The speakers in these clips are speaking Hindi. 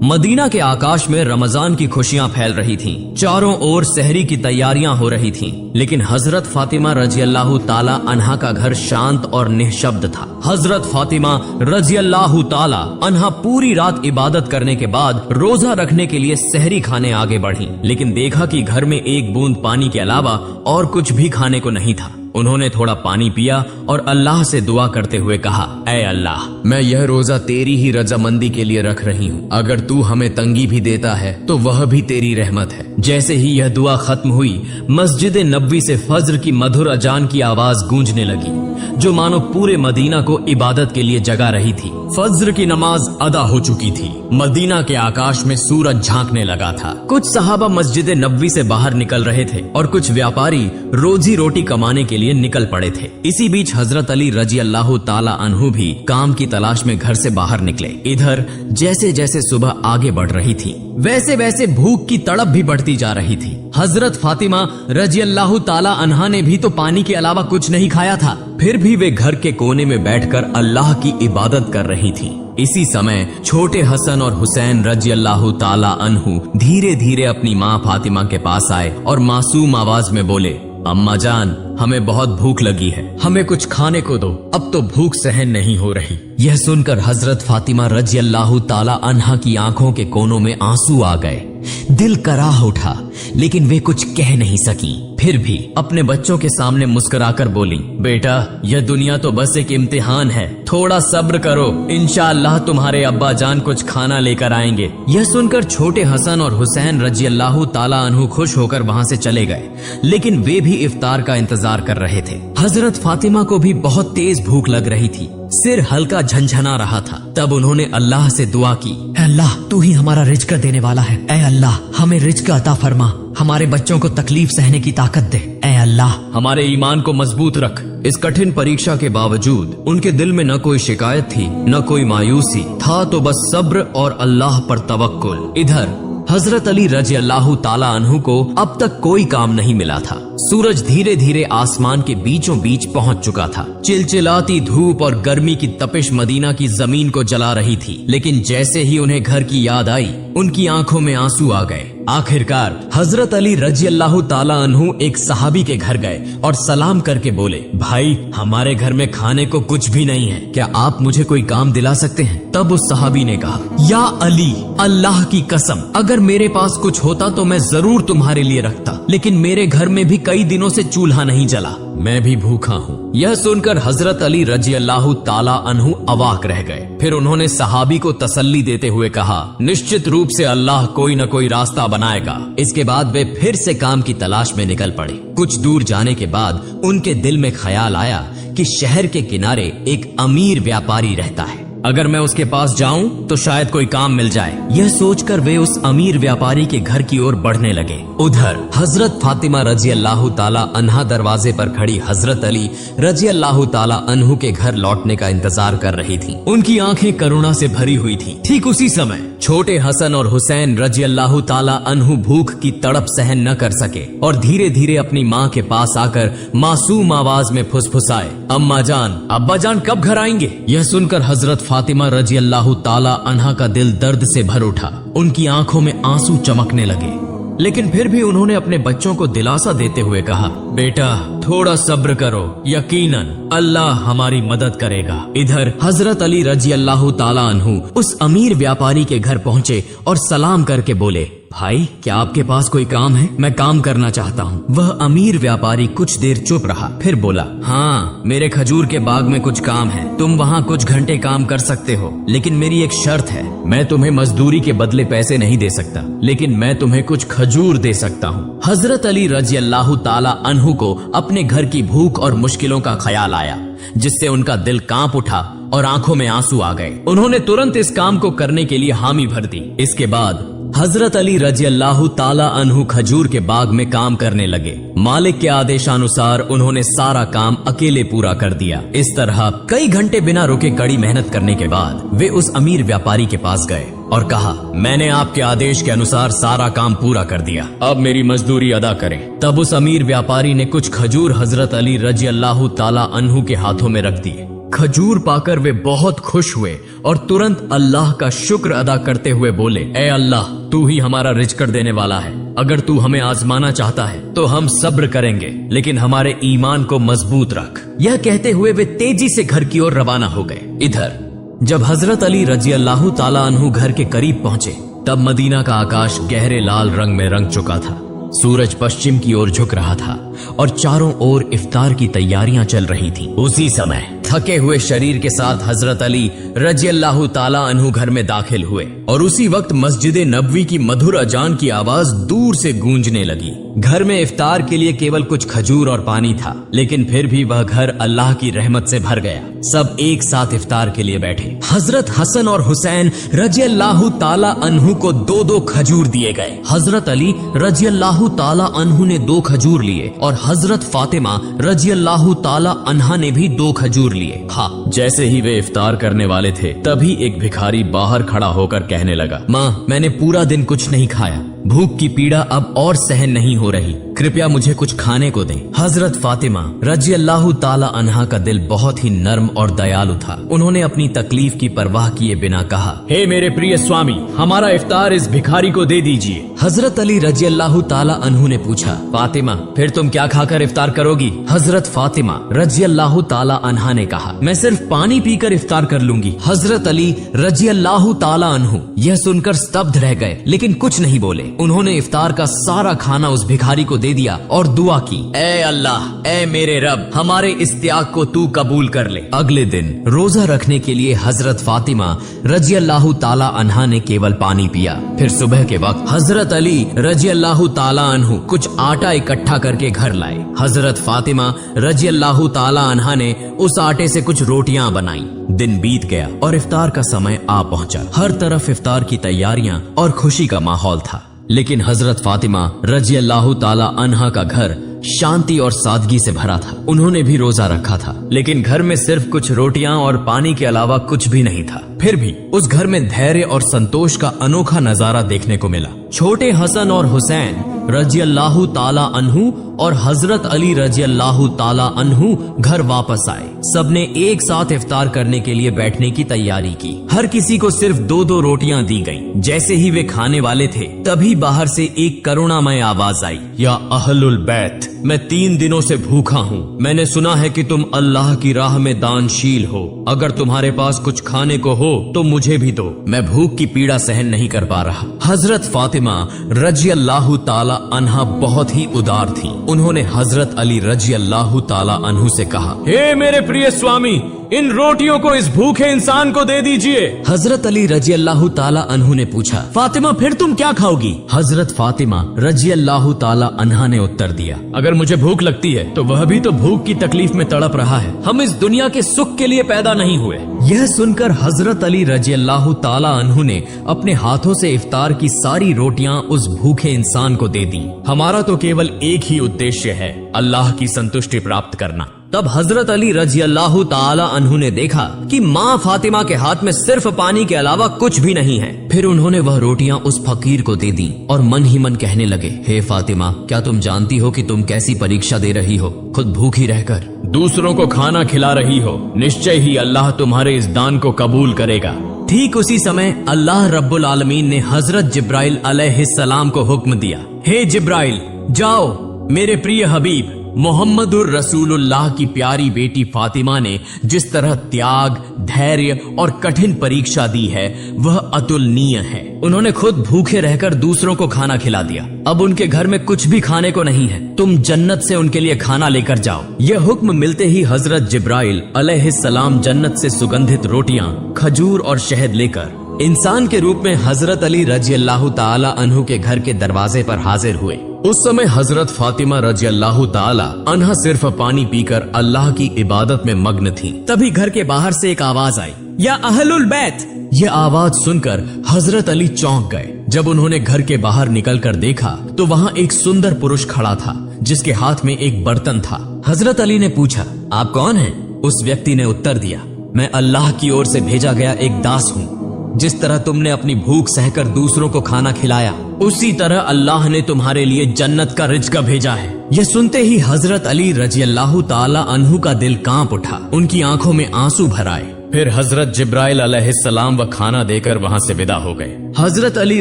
मदीना के आकाश में रमजान की खुशियां फैल रही थीं। चारों ओर सहरी की तैयारियां हो रही थीं। लेकिन हजरत फातिमा रजी अल्लाह ताला अन्हा का घर शांत और निःशब्द था। हजरत फातिमा रजी अल्लाह ताला अन्हा पूरी रात इबादत करने के बाद रोजा रखने के लिए सहरी खाने आगे बढ़ी, लेकिन देखा कि घर में एक बूंद पानी के अलावा और कुछ भी खाने को नहीं था। उन्होंने थोड़ा पानी पिया और अल्लाह से दुआ करते हुए कहा, ऐ अल्लाह, मैं यह रोजा तेरी ही रजामंदी के लिए रख रही हूँ। अगर तू हमें तंगी भी देता है तो वह भी तेरी रहमत है। जैसे ही यह दुआ खत्म हुई, मस्जिद नबवी से फज्र की मधुर अजान की आवाज गूंजने लगी, जो मानो पूरे मदीना को इबादत के लिए जगा रही थी। फज्र की नमाज अदा हो चुकी थी। मदीना के आकाश में सूरज झांकने लगा था। कुछ सहाबा मस्जिद नबवी से बाहर निकल रहे थे और कुछ व्यापारी रोजी रोटी कमाने के लिए निकल पड़े थे। इसी बीच हजरत अली रजी अल्लाह ताला अन्हु भी काम की तलाश में घर से बाहर निकले। इधर जैसे जैसे सुबह आगे बढ़ रही थी, वैसे वैसे भूख की तड़प भी बढ़ती जा रही थी। हजरत फातिमा रजी अल्लाह ताला अन्हा ने भी तो पानी के अलावा कुछ नहीं खाया था, फिर भी वे घर के कोने में बैठकर अल्लाह की इबादत कर रही थी। इसी समय छोटे हसन और हुसैन रजी अल्लाह ताला अन्हु धीरे धीरे अपनी माँ फातिमा के पास आए और मासूम आवाज में बोले, अम्मा जान, हमें बहुत भूख लगी है, हमें कुछ खाने को दो, अब तो भूख सहन नहीं हो रही। यह सुनकर हजरत फातिमा रजी अल्लाह ताला अन्हा की आंखों के कोनों में आंसू आ गए। दिल कराह उठा, लेकिन वे कुछ कह नहीं सकी। फिर भी अपने बच्चों के सामने मुस्कुराकर बोली, बेटा, यह दुनिया तो बस एक इम्तिहान है, थोड़ा सब्र करो, इंशाअल्लाह तुम्हारे अब्बा जान कुछ खाना लेकर आएंगे। यह सुनकर छोटे हसन और हुसैन रजी अल्लाह ताला अन्हु खुश होकर वहाँ से चले गए, लेकिन वे भी इफ्तार का इंतजार कर रहे थे। हजरत फातिमा को भी बहुत तेज भूख लग रही थी, सिर हल्का झंझना रहा था। तब उन्होंने अल्लाह से दुआ की, अल्लाह, तू ही हमारा रिज्क देने वाला है, ऐ अल्लाह, हमें रिज्क अता फरमा, हमारे बच्चों को तकलीफ सहने की ताकत दे, ऐ अल्लाह, हमारे ईमान को मजबूत रख। इस कठिन परीक्षा के बावजूद उनके दिल में न कोई शिकायत थी, न कोई मायूसी, था तो बस सब्र और अल्लाह पर तवक्कुल। इधर हजरत अली रजी अल्लाह ताला अन्हु को अब तक कोई काम नहीं मिला था। सूरज धीरे धीरे आसमान के बीचों बीच पहुंच चुका था। चिलचिलाती धूप और गर्मी की तपिश मदीना की जमीन को जला रही थी, लेकिन जैसे ही उन्हें घर की याद आई, उनकी आंखों में आंसू आ गए। आखिरकार हजरत अली रजी अल्लाह ताला अन्हु एक सहाबी के घर गए और सलाम करके बोले, भाई, हमारे घर में खाने को कुछ भी नहीं है, क्या आप मुझे कोई काम दिला सकते हैं? तब उस सहाबी ने कहा, या अली, अल्लाह की कसम, अगर मेरे पास कुछ होता तो मैं जरूर तुम्हारे लिए रखता, लेकिन मेरे घर में भी कई दिनों से चूल्हा नहीं जला, मैं भी भूखा हूँ। यह सुनकर हजरत अली रजी अल्लाह ताला अन्हु अवाक रह गए। फिर उन्होंने सहाबी को तसल्ली देते हुए कहा, निश्चित रूप से अल्लाह कोई न कोई रास्ता बनाएगा। इसके बाद वे फिर से काम की तलाश में निकल पड़े। कुछ दूर जाने के बाद उनके दिल में ख्याल आया कि शहर के किनारे एक अमीर व्यापारी रहता है, अगर मैं उसके पास जाऊं तो शायद कोई काम मिल जाए। यह सोचकर वे उस अमीर व्यापारी के घर की ओर बढ़ने लगे। उधर हजरत फातिमा रजी अल्लाह ताला अन्हा दरवाजे पर खड़ी हजरत अली रजी अल्लाह ताला अन्हु के घर लौटने का इंतजार कर रही थी। उनकी आंखें करुणा से भरी हुई थी। ठीक उसी समय छोटे हसन और हुसैन रजी अल्लाह ताला अन्हु भूख की तड़प सहन न कर सके और धीरे धीरे अपनी माँ के पास आकर मासूम आवाज में फुसफुसाए, अम्मा जान, अब्बा जान कब घर आएंगे? यह सुनकर हजरत फातिमा रजी अल्लाह ताला अन्हा का दिल दर्द से भर उठा। उनकी आंखों में आंसू चमकने लगे, लेकिन फिर भी उन्होंने अपने बच्चों को दिलासा देते हुए कहा, बेटा, थोड़ा सब्र करो, यकीनन अल्लाह हमारी मदद करेगा। इधर हजरत अली रजी अल्लाह ताला अन्हु उस अमीर व्यापारी के घर पहुंचे और सलाम करके बोले, भाई, क्या आपके पास कोई काम है? मैं काम करना चाहता हूँ। वह अमीर व्यापारी कुछ देर चुप रहा, फिर बोला, हाँ, मेरे खजूर के बाग में कुछ काम है, तुम वहाँ कुछ घंटे काम कर सकते हो, लेकिन मेरी एक शर्त है, मैं तुम्हें मजदूरी के बदले पैसे नहीं दे सकता, लेकिन मैं तुम्हें कुछ खजूर दे सकता हूँ। हजरत अली रजी अल्लाह ताला अन्हु को अपने घर की भूख और मुश्किलों का ख्याल आया, जिससे उनका दिल कांप उठा और आंखों में आंसू आ गए। उन्होंने तुरंत इस काम को करने के लिए हामी भर दी। इसके बाद हजरत अली रजी अल्लाह ताला अन्हु खजूर के बाग में काम करने लगे। मालिक के आदेशानुसार उन्होंने सारा काम अकेले पूरा कर दिया। इस तरह कई घंटे बिना रुके कड़ी मेहनत करने के बाद वे उस अमीर व्यापारी के पास गए और कहा, मैंने आपके आदेश के अनुसार सारा काम पूरा कर दिया, अब मेरी मजदूरी अदा करें। तब उस अमीर व्यापारी ने कुछ खजूर हजरत अली रजी अल्लाह ताला अन्हु के हाथों में रख दिए खजूर पाकर वे बहुत खुश हुए और तुरंत अल्लाह का शुक्र अदा करते हुए बोले, ए अल्लाह, तू ही हमारा रिज़्क़ देने वाला है। अगर तू हमें आजमाना चाहता है तो हम सब्र करेंगे, लेकिन हमारे ईमान को मजबूत रख। यह कहते हुए वे तेजी से घर की ओर रवाना हो गए। इधर जब हजरत अली रजी अल्लाह ताला अन्हु घर के करीब पहुंचे, तब मदीना का आकाश गहरे लाल रंग में रंग चुका था। सूरज पश्चिम की ओर झुक रहा था और चारों ओर इफ्तार की तैयारियां चल रही थीं। उसी समय थके हुए शरीर के साथ हजरत अली रजी अल्लाह ताला अन्हु घर में दाखिल हुए और उसी वक्त मस्जिद नबवी की मधुर अजान की आवाज दूर से गूंजने लगी। घर में इफ्तार के लिए केवल कुछ खजूर और पानी था, लेकिन फिर भी वह घर अल्लाह की रहमत से भर गया। सब एक साथ इफ्तार के लिए बैठे। हजरत हसन और हुसैन रजी अल्लाह ताला अन्हु को 2-2 खजूर दिए गए। हजरत अली रजी अल्लाह ताला अन्हु ने 2 खजूर लिए और हजरत फातिमा रजी अल्लाह ताला अन्हा ने भी 2 खजूर लिए। हाँ, जैसे ही वे इफ्तार करने वाले थे, तभी एक भिखारी बाहर खड़ा होकर कहने लगा, माँ, मैंने पूरा दिन कुछ नहीं खाया, भूख की पीड़ा अब और सहन नहीं हो रही, कृपया मुझे कुछ खाने को दें। हजरत फातिमा रजी अल्लाह ताला अन्हा का दिल बहुत ही नर्म और दयालु था। उन्होंने अपनी तकलीफ की परवाह किए बिना कहा, हे मेरे प्रिय स्वामी, हमारा इफ्तार इस भिखारी को दे दीजिए। हजरत अली रजी अल्लाह ताला अन्हु ने पूछा, फातिमा, फिर तुम क्या खाकर इफ्तार करोगी? हजरत फातिमा रजी अल्लाह ताला अन्हा ने कहा, मैं सिर्फ पानी पीकर इफ्तार कर लूंगी। हजरत अली रजी अल्लाह ताला अन्हु यह सुनकर स्तब्ध रह गए, लेकिन कुछ नहीं बोले। उन्होंने इफ्तार का सारा खाना उस भिखारी को दे दिया और दुआ की, ए अल्लाह, ए मेरे रब, हमारे इस त्याग को तू कबूल कर ले। अगले दिन रोजा रखने के लिए हजरत फातिमा रजी अल्लाह ताला अन्हा ने केवल पानी पिया। फिर सुबह के वक्त हजरत अली रजी अल्लाह ताला अन्हु कुछ आटा इकट्ठा करके घर लाए। हजरत फातिमा रजी अल्लाह ताला अन्हा ने उस आटे से कुछ रोटियां बनाई। दिन बीत गया और इफ्तार का समय आ पहुंचा। हर तरफ इफ्तार की तैयारियां और खुशी का माहौल था, लेकिन हजरत फातिमा रजी अल्लाह ताला अन्हा का घर शांति और सादगी से भरा था। उन्होंने भी रोजा रखा था, लेकिन घर में सिर्फ कुछ रोटियां और पानी के अलावा कुछ भी नहीं था। फिर भी उस घर में धैर्य और संतोष का अनोखा नजारा देखने को मिला। छोटे हसन और हुसैन रजी अल्लाह ताला अन्हु और हजरत अली रजी अल्लाह ताला अन्हु घर वापस आए। सबने एक साथ इफ्तार करने के लिए बैठने की तैयारी की। हर किसी को सिर्फ 2-2 रोटियां दी गईं। जैसे ही वे खाने वाले थे, तभी बाहर से एक करुणामय आवाज आई, या अहलुल बैत, मैं 3 दिनों से भूखा हूँ। मैंने सुना है कि तुम अल्लाह की राह में दानशील हो। अगर तुम्हारे पास कुछ खाने को हो तो मुझे भी दो, मैं भूख की पीड़ा सहन नहीं कर पा रहा। हजरत फातिमा रजी अल्लाह ताला अन्हा बहुत ही उदार थी। उन्होंने हजरत अली रजी अल्लाह ताला अन्हु से कहा, हे मेरे प्रिय स्वामी, इन रोटियों को इस भूखे इंसान को दे दीजिए। हजरत अली रजी अल्लाह ताला अन्हु ने पूछा, फातिमा, फिर तुम क्या खाओगी? हजरत फातिमा रजी अल्लाह ताला अन्हा ने उत्तर दिया, अगर मुझे भूख लगती है तो वह भी तो भूख की तकलीफ में तड़प रहा है। हम इस दुनिया के सुख के लिए पैदा नहीं हुए। यह सुनकर हजरत अली रजी अल्लाह ताला अन्हु ने अपने हाथों से इफ्तार की सारी रोटियां उस भूखे इंसान को दे दी। हमारा तो केवल एक ही उद्देश्य है, अल्लाह की संतुष्टि प्राप्त करना। तब हजरत अली रजी अल्लाह ताला अन्हु ने देखा कि माँ फातिमा के हाथ में सिर्फ पानी के अलावा कुछ भी नहीं है। फिर उन्होंने वह रोटियां उस फकीर को दे दी और मन ही मन कहने लगे, हे फातिमा, क्या तुम जानती हो कि तुम कैसी परीक्षा दे रही हो? खुद भूखी रहकर दूसरों को खाना खिला रही हो। निश्चय ही अल्लाह तुम्हारे इस दान को कबूल करेगा। ठीक उसी समय अल्लाह रब्बुल आलमीन ने हजरत जिब्राइल अलैहिस्सलाम को हुक्म दिया, हे जिब्राइल, जाओ, मेरे प्रिय हबीब मोहम्मदुर रसूलुल्लाह की प्यारी बेटी फातिमा ने जिस तरह त्याग, धैर्य और कठिन परीक्षा दी है, वह अतुलनीय है। उन्होंने खुद भूखे रहकर दूसरों को खाना खिला दिया। अब उनके घर में कुछ भी खाने को नहीं है। तुम जन्नत से उनके लिए खाना लेकर जाओ। यह हुक्म मिलते ही हजरत जिब्राइल अलैहिस्सलाम जन्नत से सुगंधित रोटियां, खजूर और शहद लेकर इंसान के रूप में हजरत अली रजी अल्लाह ताला अन्हु के घर के दरवाजे पर हाजिर हुए। उस समय हजरत फातिमा रजी अल्लाह ताला अन्हा सिर्फ पानी पीकर अल्लाह की इबादत में मग्न थी। तभी घर के बाहर से एक आवाज आई, या अहलुल बैत। यह आवाज सुनकर हजरत अली चौंक गए। जब उन्होंने घर के बाहर निकलकर देखा तो वहाँ एक सुंदर पुरुष खड़ा था, जिसके हाथ में एक बर्तन था। हजरत अली ने पूछा, आप कौन हैं? उस व्यक्ति ने उत्तर दिया, मैं अल्लाह की ओर से भेजा गया एक दास हूँ। जिस तरह तुमने अपनी भूख सहकर दूसरों को खाना खिलाया, उसी तरह अल्लाह ने तुम्हारे लिए जन्नत का रिज़्क भेजा है। यह सुनते ही हजरत अली रजी अल्लाह ताला अन्हु का दिल कांप उठा, उनकी आंखों में आंसू भर आए। फिर हजरत जिब्राइल अलैहिस्सलाम व खाना देकर वहां से विदा हो गए। हजरत अली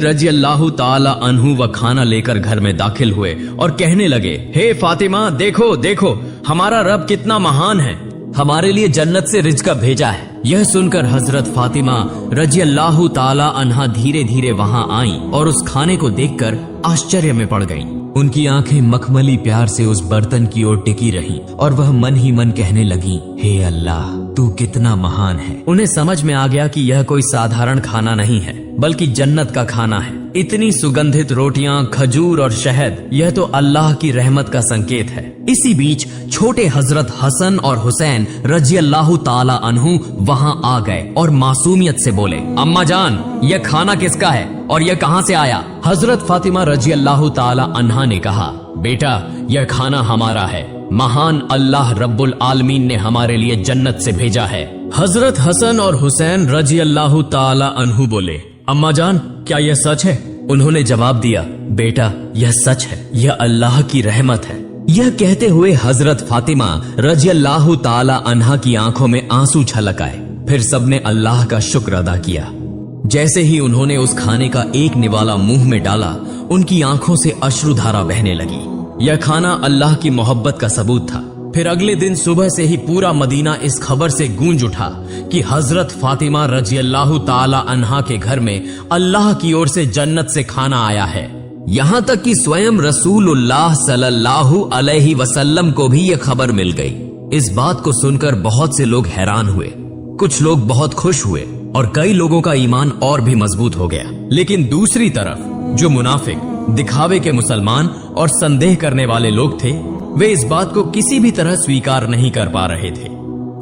रजी अल्लाह ताला अन्हु व खाना लेकर घर में दाखिल हुए और कहने लगे, हे फातिमा, देखो देखो हमारा रब कितना महान है, हमारे लिए जन्नत से रिज़्क भेजा है। यह सुनकर हजरत फातिमा रजी अल्लाह ताला अन्हा धीरे धीरे वहां आई और उस खाने को देखकर आश्चर्य में पड़ गईं। उनकी आंखें मखमली प्यार से उस बर्तन की ओर टिकी रहीं और वह मन ही मन कहने लगी, हे अल्लाह, तू कितना महान है। उन्हें समझ में आ गया कि यह कोई साधारण खाना नहीं है, बल्कि जन्नत का खाना है। इतनी सुगंधित रोटियां, खजूर और शहद, यह तो अल्लाह की रहमत का संकेत है। इसी बीच छोटे हजरत हसन और हुसैन रजी अल्लाह ताला अन्हु वहां आ गए और मासूमियत से बोले, अम्मा जान, यह खाना किसका है और यह कहां से आया? हजरत फातिमा रजी अल्लाह ताला अन्हा ने कहा, बेटा, यह खाना हमारा है, महान अल्लाह रब्बुल आलमीन ने हमारे लिए जन्नत से भेजा है। हजरत हसन और हुसैन रजी अल्लाह ताला अन्हु बोले, अम्मा जान, क्या यह सच है? उन्होंने जवाब दिया, बेटा, यह सच है, यह अल्लाह की रहमत है। यह कहते हुए हजरत फातिमा रजी अल्लाह ताला अन्हा की आंखों में आंसू छलक आए। फिर सबने अल्लाह का शुक्र अदा किया। जैसे ही उन्होंने उस खाने का एक निवाला मुंह में डाला, उनकी आंखों से अश्रुधारा बहने लगी। यह खाना अल्लाह की मोहब्बत का सबूत था। फिर अगले दिन सुबह से ही पूरा मदीना इस खबर से गूंज उठा कि हजरत फातिमा रजी अल्लाह ताला अन्हा के घर में अल्लाह की ओर से जन्नत से खाना आया है। यहाँ तक कि स्वयं रसूलुल्लाह सल्लल्लाहु अलैहि वसल्लम को भी यह खबर मिल गई। इस बात को सुनकर बहुत से लोग हैरान हुए, कुछ लोग बहुत खुश हुए और कई लोगों का ईमान और भी मजबूत हो गया। लेकिन दूसरी तरफ जो मुनाफिक, दिखावे के मुसलमान और संदेह करने वाले लोग थे, वे इस बात को किसी भी तरह स्वीकार नहीं कर पा रहे थे।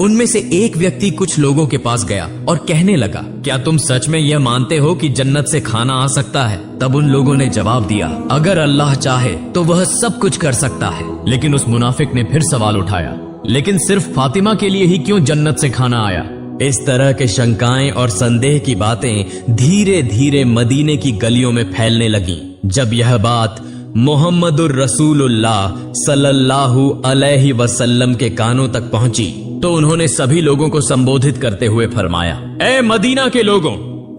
उनमें से एक व्यक्ति कुछ लोगों के पास गया और कहने लगा, क्या तुम सच में यह मानते हो कि जन्नत से खाना आ सकता है? तब उन लोगों ने जवाब दिया, अगर अल्लाह चाहे तो वह सब कुछ कर सकता है। लेकिन उस मुनाफिक ने फिर सवाल उठाया, लेकिन सिर्फ फातिमा के लिए ही क्यों जन्नत से खाना आया? इस तरह के शंकाएं और संदेह की बातें धीरे धीरे मदीने की गलियों में फैलने लगी। जब यह बात मोहम्मदुर रसूलुल्लाह सल्लल्लाहु अलैहि वसल्लम के कानों तक पहुंची तो उन्होंने सभी लोगों को संबोधित करते हुए फरमाया, ए मदीना के लोगों,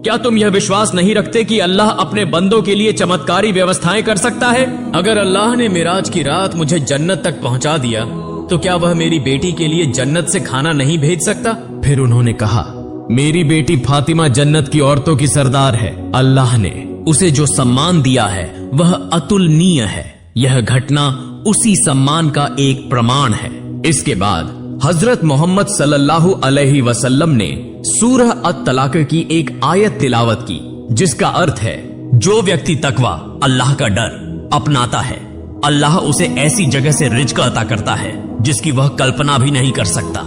क्या तुम यह विश्वास नहीं रखते कि अल्लाह अपने बंदों के लिए चमत्कारी व्यवस्थाएं कर सकता है? अगर अल्लाह ने मिराज की रात मुझे जन्नत तक पहुंचा दिया तो क्या वह मेरी बेटी के लिए जन्नत से खाना नहीं भेज सकता? फिर उन्होंने कहा, मेरी बेटी फातिमा जन्नत की औरतों की सरदार है। अल्लाह ने उसे जो सम्मान दिया है वह अतुलनीय है। यह घटना उसी सम्मान का एक प्रमाण है। इसके बाद हजरत मोहम्मद सल्लल्लाहु अलैहि वसल्लम ने सूरह अत-तलाक की एक आयत तिलावत की, जिसका अर्थ है, जो व्यक्ति तकवा, अल्लाह का डर अपनाता है, अल्लाह उसे ऐसी जगह से रिज़्क अता करता है जिसकी वह कल्पना भी नहीं कर सकता।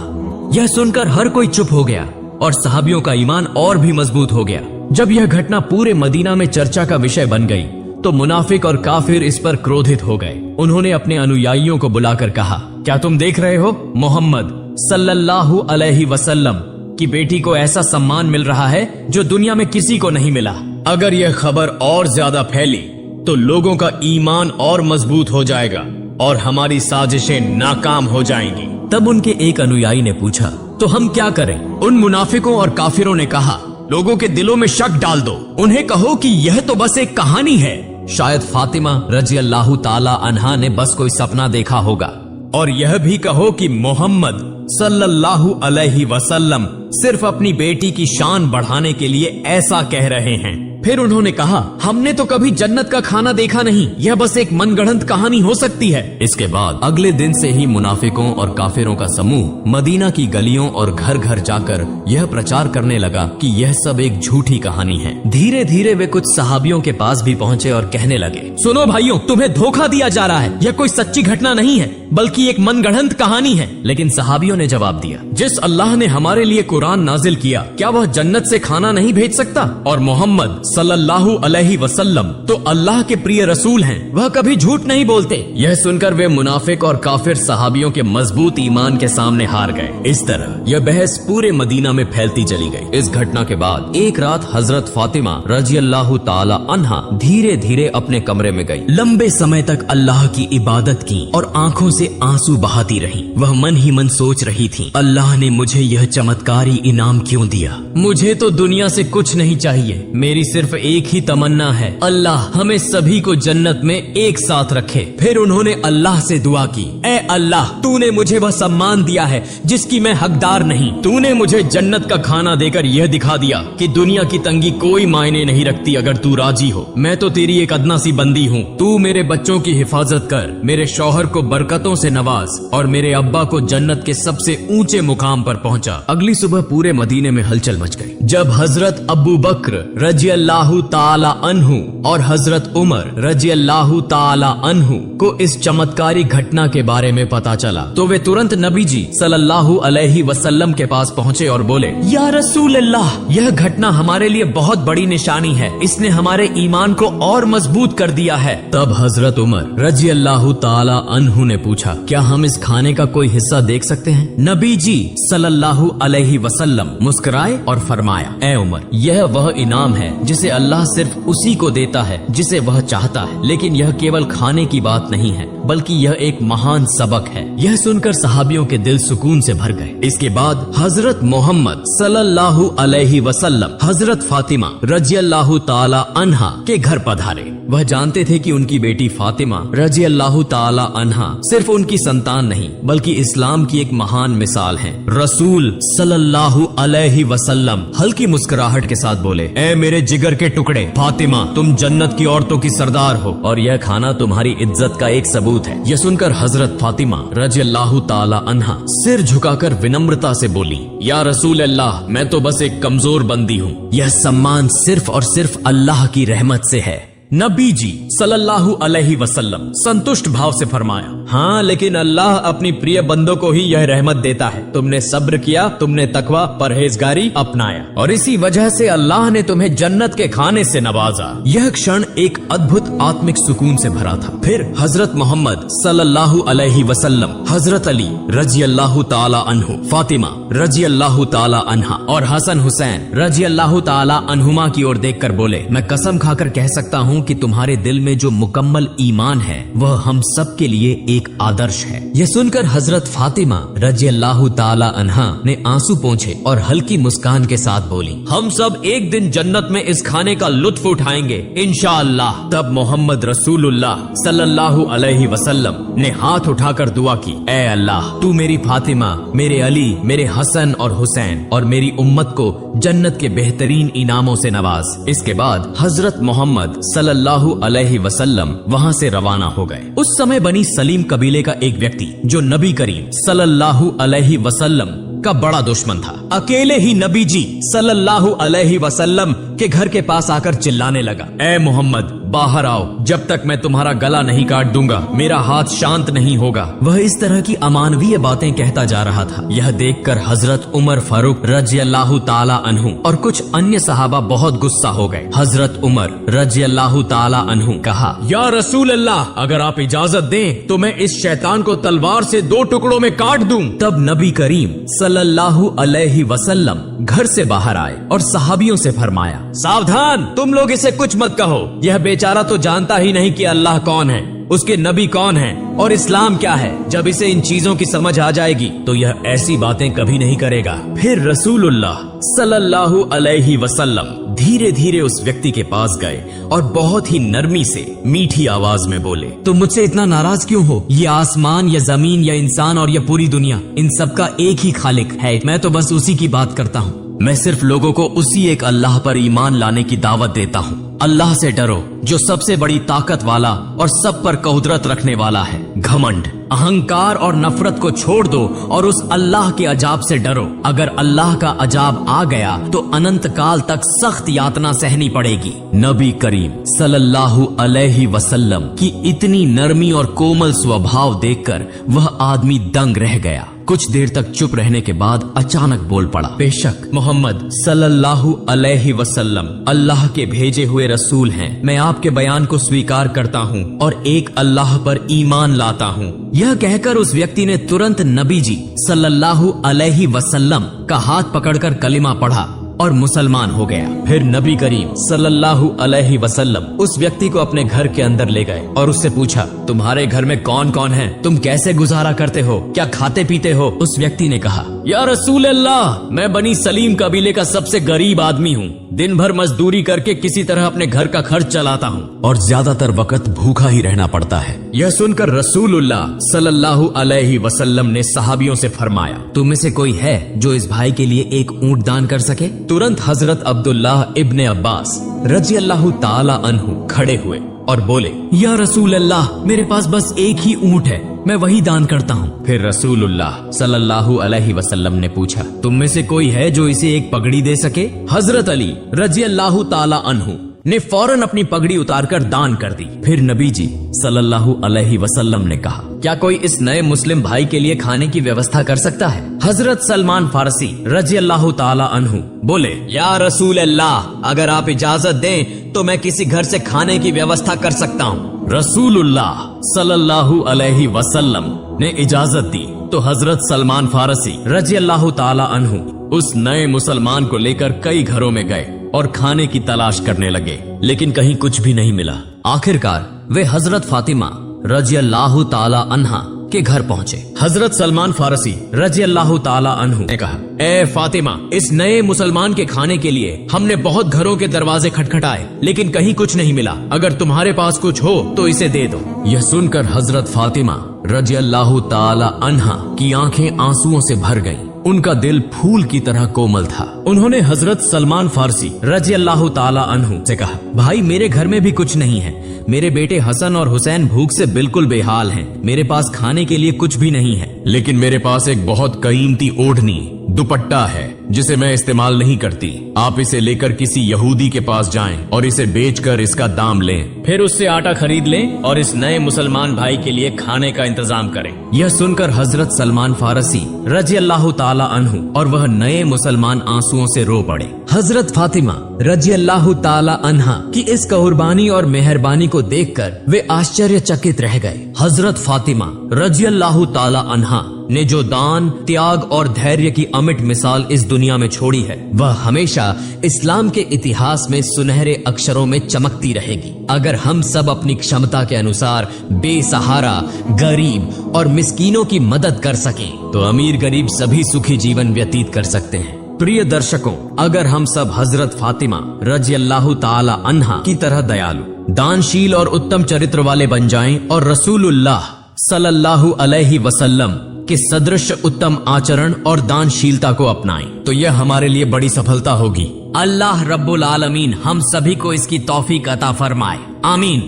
यह सुनकर हर कोई चुप हो गया और सहाबियों का ईमान और भी मजबूत हो गया। जब यह घटना पूरे मदीना में चर्चा का विषय बन गई तो मुनाफिक और काफिर इस पर क्रोधित हो गए। उन्होंने अपने अनुयायियों को बुलाकर कहा, क्या तुम देख रहे हो, मोहम्मद सल्लल्लाहु अलैहि वसल्लम की बेटी को ऐसा सम्मान मिल रहा है जो दुनिया में किसी को नहीं मिला। अगर यह खबर और ज्यादा फैली तो लोगों का ईमान और मजबूत हो जाएगा और हमारी साजिशें नाकाम हो जाएंगी। तब उनके एक अनुयायी ने पूछा, तो हम क्या करें? उन मुनाफिकों और काफिरों ने कहा, लोगों के दिलों में शक डाल दो, उन्हें कहो कि यह तो बस एक कहानी है। शायद फातिमा रजी अल्लाह ताला अन्हा ने बस कोई सपना देखा होगा। और यह भी कहो कि मोहम्मद सल्लल्लाहु अलैहि वसल्लम सिर्फ अपनी बेटी की शान बढ़ाने के लिए ऐसा कह रहे हैं। फिर उन्होंने कहा, हमने तो कभी जन्नत का खाना देखा नहीं, यह बस एक मनगढ़ंत कहानी हो सकती है। इसके बाद अगले दिन से ही मुनाफिकों और काफिरों का समूह मदीना की गलियों और घर घर जाकर यह प्रचार करने लगा कि यह सब एक झूठी कहानी है। धीरे धीरे वे कुछ सहाबियों के पास भी पहुंचे और कहने लगे, सुनो भाइयों, तुम्हें धोखा दिया जा रहा है, यह कोई सच्ची घटना नहीं है बल्कि एक मनगढ़ंत कहानी है। लेकिन सहाबियों ने जवाब दिया, जिस अल्लाह ने हमारे लिए कुरान नाजिल किया, क्या वह जन्नत से खाना नहीं भेज सकता? और मोहम्मद सल्लल्लाहु अलैहि वसल्लम तो अल्लाह के प्रिय रसूल हैं, वह कभी झूठ नहीं बोलते। यह सुनकर वे मुनाफिक और काफिर सहाबियों के मजबूत ईमान के सामने हार गए। इस तरह यह बहस पूरे मदीना में फैलती चली गई। इस घटना के बाद एक रात हजरत फातिमा रजी अल्लाह ताला अन्हा धीरे धीरे अपने कमरे में गई। लंबे समय तक अल्लाह की इबादत की और आंखों से आंसू बहाती रही। वह मन ही मन सोच रही थी, अल्लाह ने मुझे यह चमत्कारी इनाम क्यों दिया? मुझे तो दुनिया से कुछ नहीं चाहिए, मेरी सिर्फ एक ही तमन्ना है, अल्लाह हमें सभी को जन्नत में एक साथ रखे। फिर उन्होंने अल्लाह से दुआ की, ए अल्लाह, तूने मुझे वह सम्मान दिया है जिसकी मैं हकदार नहीं। तूने मुझे जन्नत का खाना देकर यह दिखा दिया कि दुनिया की तंगी कोई मायने नहीं रखती अगर तू राजी हो। मैं तो तेरी एक अदना सी बंदी हूँ। तू मेरे बच्चों की हिफाजत कर, मेरे शौहर को बरकतों से नवाज और मेरे अब्बा को जन्नत के सबसे ऊंचे मुकाम पर पहुँचा। अगली सुबह पूरे मदीने में हलचल मच गई जब हजरत अबू बकर रजी अल्लाह ताला अन्हु और हजरत उमर रजी अल्लाह ताला अन्हु को इस चमत्कारी घटना के बारे में पता चला तो वे तुरंत नबी जी सल्लल्लाहु अलैहि वसल्लम के पास पहुँचे और बोले, या रसूल अल्लाह, यह घटना हमारे लिए बहुत बड़ी निशानी है, इसने हमारे ईमान को और मजबूत कर दिया है। तब हजरत उमर रजी अल्लाह ताला अन्हु ने पूछा, क्या हम इस खाने का कोई हिस्सा देख सकते हैं? नबी जी सल्लल्लाहु अलैहि वसल्लम मुस्कुराए और फरमाया, ए उमर, यह वह इनाम है जिसे अल्लाह सिर्फ उसी को देता है जिसे वह चाहता है। लेकिन यह केवल खाने की बात नहीं है, बल्कि यह एक महान सबक है। यह सुनकर सहाबियों के दिल सुकून से भर गए। इसके बाद हजरत मोहम्मद सल्लल्लाहु अलैहि वसल्लम हजरत फातिमा रजी अल्लाह ताला अन्हा के घर पधारे। वह जानते थे कि उनकी बेटी फातिमा रजी अल्लाह ताला अन्हा सिर्फ उनकी संतान नहीं बल्कि इस्लाम की एक महान मिसाल है। रसूल सल्लल्लाहु अलैहि वसल्लम हल्की मुस्कुराहट के साथ बोले, ए मेरे जिगर के टुकड़े, फातिमा, तुम जन्नत की औरतों की सरदार हो और यह खाना तुम्हारी इज्जत का एक सबूत है। यह सुनकर हजरत फातिमा रजी अल्लाह ताला अन्हा सिर झुकाकर विनम्रता से बोली, या रसूल अल्लाह, मैं तो बस एक कमजोर बंदी हूँ। यह सम्मान सिर्फ और सिर्फ अल्लाह की रहमत से है। नबी जी सल्लल्लाहु अलैहि वसल्लम संतुष्ट भाव से फरमाया, हाँ, लेकिन अल्लाह अपनी प्रिय बंदों को ही यह रहमत देता है। तुमने सब्र किया, तुमने तकवा परहेजगारी अपनाया और इसी वजह से अल्लाह ने तुम्हें जन्नत के खाने से नवाजा। यह क्षण एक अद्भुत आत्मिक सुकून से भरा था। फिर हजरत मोहम्मद सल्लल्लाहु अलैहि वसल्लम हजरत अली रजी अल्लाह ताला अन्हु, फातिमा रजी अल्लाह ताला अन्हा और हसन हुसैन रजी अल्लाह ताला अन्हुमा की ओर देखकर बोले, मैं कसम खाकर कह सकता हूँ कि तुम्हारे दिल में जो मुकम्मल ईमान है वह हम सब के लिए एक आदर्श है। यह सुनकर हजरत फातिमा रजी अल्लाह ताला अन्हा ने आंसू पोंछे और हल्की मुस्कान के साथ बोली, हम सब एक दिन जन्नत में इस खाने का लुत्फ उठाएंगे इंशाअल्लाह। तब मोहम्मद रसूलुल्लाह सल्लल्लाहु अलैहि वसल्लम ने हाथ उठाकर दुआ की, ए अल्लाह, तू मेरी फातिमा, मेरे अली, मेरे हसन और हुसैन और मेरी उम्मत को जन्नत के बेहतरीन इनामों से नवाज। इसके बाद हजरत मोहम्मद सल्लल्लाहु अलैहि वसल्लम वहाँ से रवाना हो गए। उस समय बनी सलीम कबीले का एक व्यक्ति जो नबी करीम सल्लल्लाहु अलैहि वसल्लम का बड़ा दुश्मन था, अकेले ही नबी जी सल्लल्लाहु अलैहि वसल्लम के घर के पास आकर चिल्लाने लगा, ए मोहम्मद, बाहर आओ, जब तक मैं तुम्हारा गला नहीं काट दूंगा मेरा हाथ शांत नहीं होगा। वह इस तरह की अमानवीय बातें कहता जा रहा था। यह देखकर हजरत उमर फारूक रजी अल्लाह ताला अन्हु और कुछ अन्य सहाबा बहुत गुस्सा हो गए। हजरत उमर रजी अल्लाह ताला अन्हु कहा, या रसूल अल्लाह, अगर आप इजाजत दें तो मैं इस शैतान को तलवार से 2 टुकड़ों में काट दूं। तब नबी करीम सल्लल्लाहु अलैहि वसल्लम घर से बाहर आए और सहाबियों से फरमाया, सावधान, तुम लोग इसे कुछ मत कहो। यह बेचारा तो जानता ही नहीं कि अल्लाह कौन है, उसके नबी कौन है और इस्लाम क्या है। जब इसे इन चीजों की समझ आ जाएगी तो यह ऐसी बातें कभी नहीं करेगा। फिर रसूलुल्लाह सल्लल्लाहु अलैहि वसल्लम धीरे धीरे उस व्यक्ति के पास गए और बहुत ही नरमी से मीठी आवाज में बोले, तुम मुझसे इतना नाराज क्यों हो? ये आसमान या जमीन या इंसान और यह पूरी दुनिया, इन सब का एक ही खालिक है। मैं तो बस उसी की बात करता हूँ। मैं सिर्फ लोगों को उसी एक अल्लाह पर ईमान लाने की दावत देता हूँ। अल्लाह से डरो जो सबसे बड़ी ताकत वाला और सब पर कुदरत रखने वाला है। घमंड, अहंकार और नफरत को छोड़ दो और उस अल्लाह के अजाब से डरो। अगर अल्लाह का अजाब आ गया तो अनंत काल तक सख्त यातना सहनी पड़ेगी। नबी करीम सल्लल्लाहु अलैहि वसल्लम की इतनी नरमी और कोमल स्वभाव देखकर वह आदमी दंग रह गया। कुछ देर तक चुप रहने के बाद अचानक बोल पड़ा, बेशक मोहम्मद सल्लल्लाहु अलैहि वसल्लम अल्लाह के भेजे हुए रसूल हैं। मैं आपके बयान को स्वीकार करता हूँ और एक अल्लाह पर ईमान लाता हूँ। यह कहकर उस व्यक्ति ने तुरंत नबी जी सल्लल्लाहु अलैहि वसल्लम का हाथ पकड़कर कलिमा पढ़ा और मुसलमान हो गया। फिर नबी करीम सल्लल्लाहु अलैहि वसल्लम उस व्यक्ति को अपने घर के अंदर ले गए और उससे पूछा, तुम्हारे घर में कौन कौन है? तुम कैसे गुजारा करते हो? क्या खाते पीते हो? उस व्यक्ति ने कहा, या रसूल अल्लाह, मैं बनी सलीम कबीले का सबसे गरीब आदमी हूँ। दिन भर मजदूरी करके किसी तरह अपने घर का खर्च चलाता हूँ और ज्यादातर वक्त भूखा ही रहना पड़ता है। यह सुनकर रसूलुल्लाह सल्लल्लाहु अलैहि वसल्लम ने सहाबियों से फरमाया, तुम में से कोई है जो इस भाई के लिए एक ऊंट दान कर सके? तुरंत हजरत अब्दुल्लाह इब्ने अब्बास रजी अल्लाह ताला अन्हु खड़े हुए और बोले, या रसूल अल्लाह, मेरे पास बस एक ही ऊंट है, मैं वही दान करता हूँ। फिर रसूलुल्लाह सल्लल्लाहु अलैहि वसल्लम ने पूछा, तुम में से कोई है जो इसे एक पगड़ी दे सके? हजरत अली रजी अल्लाह ताला अन्हु ने फौरन अपनी पगड़ी उतारकर दान कर दी। फिर नबी जी सल्लल्लाहु अलैहि वसल्लम ने कहा, क्या कोई इस नए मुस्लिम भाई के लिए खाने की व्यवस्था कर सकता है? हजरत सलमान फारसी रजी अल्लाह ताला अन्हु बोले, या रसूल अल्लाह, अगर आप इजाजत दें तो मैं किसी घर से खाने की व्यवस्था कर सकता हूँ। रसूलुल्लाह सल्लल्लाहु अलैहि वसल्लम ने इजाजत दी तो हजरत सलमान फारसी रजी अल्लाह ताला अन्हु उस नए मुसलमान को लेकर कई घरों में गए और खाने की तलाश करने लगे, लेकिन कहीं कुछ भी नहीं मिला। आखिरकार वे हजरत फातिमा रजी अल्लाह ताला अन्हा के घर पहुँचे। हजरत सलमान फारसी रजी अल्लाह ताला अन्हु ने कहा, ए फातिमा, इस नए मुसलमान के खाने के लिए हमने बहुत घरों के दरवाजे खटखटाए, लेकिन कहीं कुछ नहीं मिला। अगर तुम्हारे पास कुछ हो तो इसे दे दो। यह सुनकर हजरत फातिमा रजी अल्लाह ताला अन्हा की आंखें आंसुओं से भर गईं। उनका दिल फूल की तरह कोमल था। उन्होंने हजरत सलमान फारसी रजी अल्लाह ताला अन्हु से कहा, भाई, मेरे घर में भी कुछ नहीं है। मेरे बेटे हसन और हुसैन भूख से बिल्कुल बेहाल हैं। मेरे पास खाने के लिए कुछ भी नहीं है, लेकिन मेरे पास एक बहुत कीमती ओढ़नी दुपट्टा है जिसे मैं इस्तेमाल नहीं करती। आप इसे लेकर किसी यहूदी के पास जाएं और इसे बेचकर इसका दाम लें, फिर उससे आटा खरीद लें और इस नए मुसलमान भाई के लिए खाने का इंतजाम करें। यह सुनकर हजरत सलमान फारसी रजी अल्लाह ताला अन्हु और वह नए मुसलमान आंसुओं से रो पड़े। हजरत फातिमा रजी अल्लाह ताला अन्हा की इस कुर्बानी और मेहरबानी को देखकर वे आश्चर्यचकित रह गए। हजरत फातिमा रजी अल्लाह ताला अन्हा ने जो दान, त्याग और धैर्य की अमिट मिसाल इस दुनिया में छोड़ी है, वह हमेशा इस्लाम के इतिहास में सुनहरे अक्षरों में चमकती रहेगी। अगर हम सब अपनी क्षमता के अनुसार बेसहारा, गरीब और मिस्कीनों की मदद कर सकें तो अमीर गरीब सभी सुखी जीवन व्यतीत कर सकते हैं। प्रिय दर्शकों, अगर हम सब हजरत फातिमा रजी अल्लाह ताला अन्हा की तरह दयालु, दानशील और उत्तम चरित्र वाले बन जाएं और रसूलुल्लाह सल्लल्लाहु अलैहि वसल्लम के सदृश उत्तम आचरण और दानशीलता को अपनाएं तो यह हमारे लिए बड़ी सफलता होगी। अल्लाह रब्बुल आलमीन हम सभी को इसकी तौफीक अता फरमाए। आमीन।